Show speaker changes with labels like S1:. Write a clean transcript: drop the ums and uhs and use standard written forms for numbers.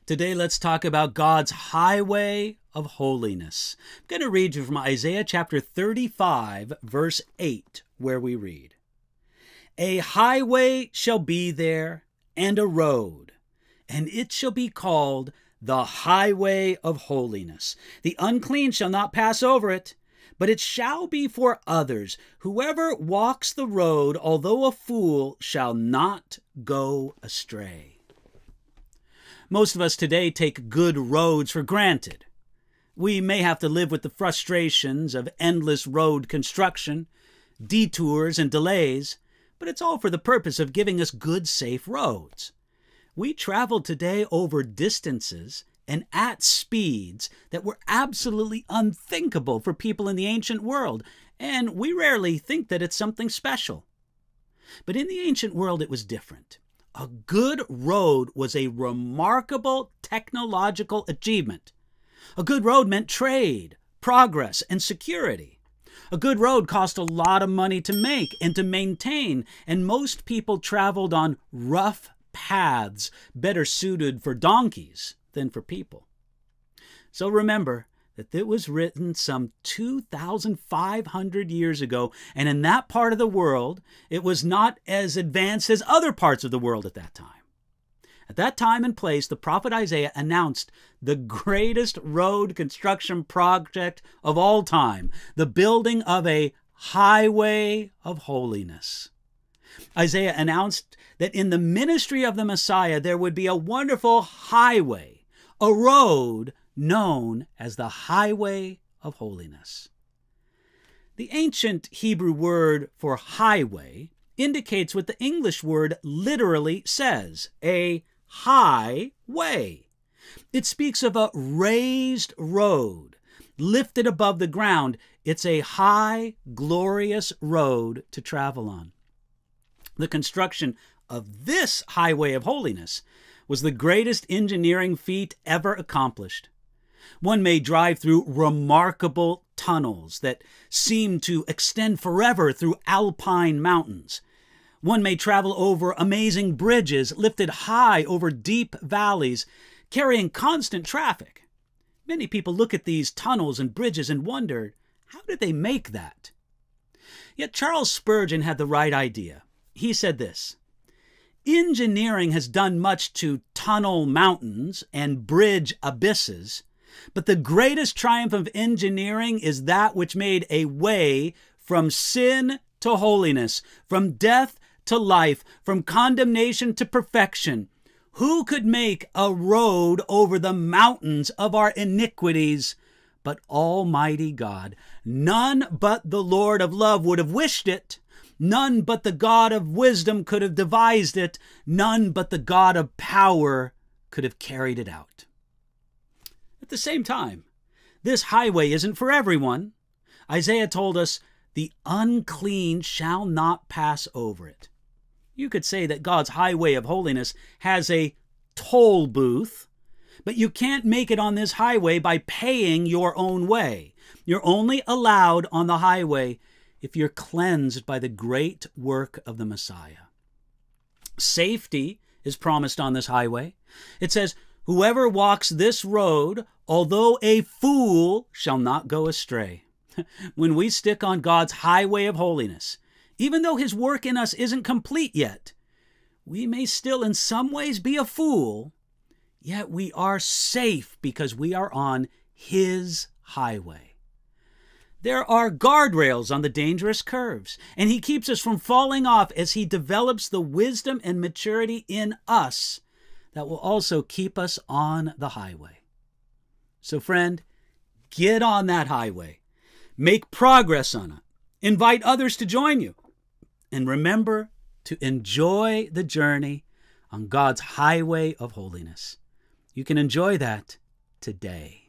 S1: Today, let's talk about God's highway of holiness. I'm going to read you from Isaiah chapter 35, verse 8, where we read, "A highway shall be there, and a road, and it shall be called the highway of holiness. The unclean shall not pass over it, but it shall be for others. Whoever walks the road, although a fool, shall not go astray." Most of us today take good roads for granted. We may have to live with the frustrations of endless road construction, detours, and delays, but it's all for the purpose of giving us good, safe roads. We travel today over distances and at speeds that were absolutely unthinkable for people in the ancient world, and we rarely think that it's something special. But in the ancient world, it was different. A good road was a remarkable technological achievement. A good road meant trade, progress, and security. A good road cost a lot of money to make and to maintain, and most people traveled on rough paths better suited for donkeys than for people. So remember that it was written some 2,500 years ago, and in that part of the world, it was not as advanced as other parts of the world at that time. At that time and place, the prophet Isaiah announced the greatest road construction project of all time, the building of a highway of holiness. Isaiah announced that in the ministry of the Messiah, there would be a wonderful highway, a road known as the highway of holiness. The ancient Hebrew word for highway indicates what the English word literally says, a high way. It speaks of a raised road, lifted above the ground. It's a high, glorious road to travel on. The construction of this highway of holiness was the greatest engineering feat ever accomplished. One may drive through remarkable tunnels that seem to extend forever through alpine mountains. One may travel over amazing bridges lifted high over deep valleys, carrying constant traffic. Many people look at these tunnels and bridges and wonder, how did they make that? Yet Charles Spurgeon had the right idea. He said this, "Engineering has done much to tunnel mountains and bridge abysses, but the greatest triumph of engineering is that which made a way from sin to holiness, from death to life, from condemnation to perfection. Who could make a road over the mountains of our iniquities but Almighty God? None but the Lord of love would have wished it. None but the God of wisdom could have devised it. None but the God of power could have carried it out." At the same time, this highway isn't for everyone. Isaiah told us, "The unclean shall not pass over it." You could say that God's highway of holiness has a toll booth, but you can't make it on this highway by paying your own way. You're only allowed on the highway if you're cleansed by the great work of the Messiah. Safety is promised on this highway. It says, "Whoever walks this road, although a fool, shall not go astray." When we stick on God's highway of holiness, even though his work in us isn't complete yet, we may still in some ways be a fool, yet we are safe because we are on his highway. There are guardrails on the dangerous curves, and he keeps us from falling off as he develops the wisdom and maturity in us that will also keep us on the highway. So friend, get on that highway. Make progress on it. Invite others to join you. And remember to enjoy the journey on God's highway of holiness. You can enjoy that today.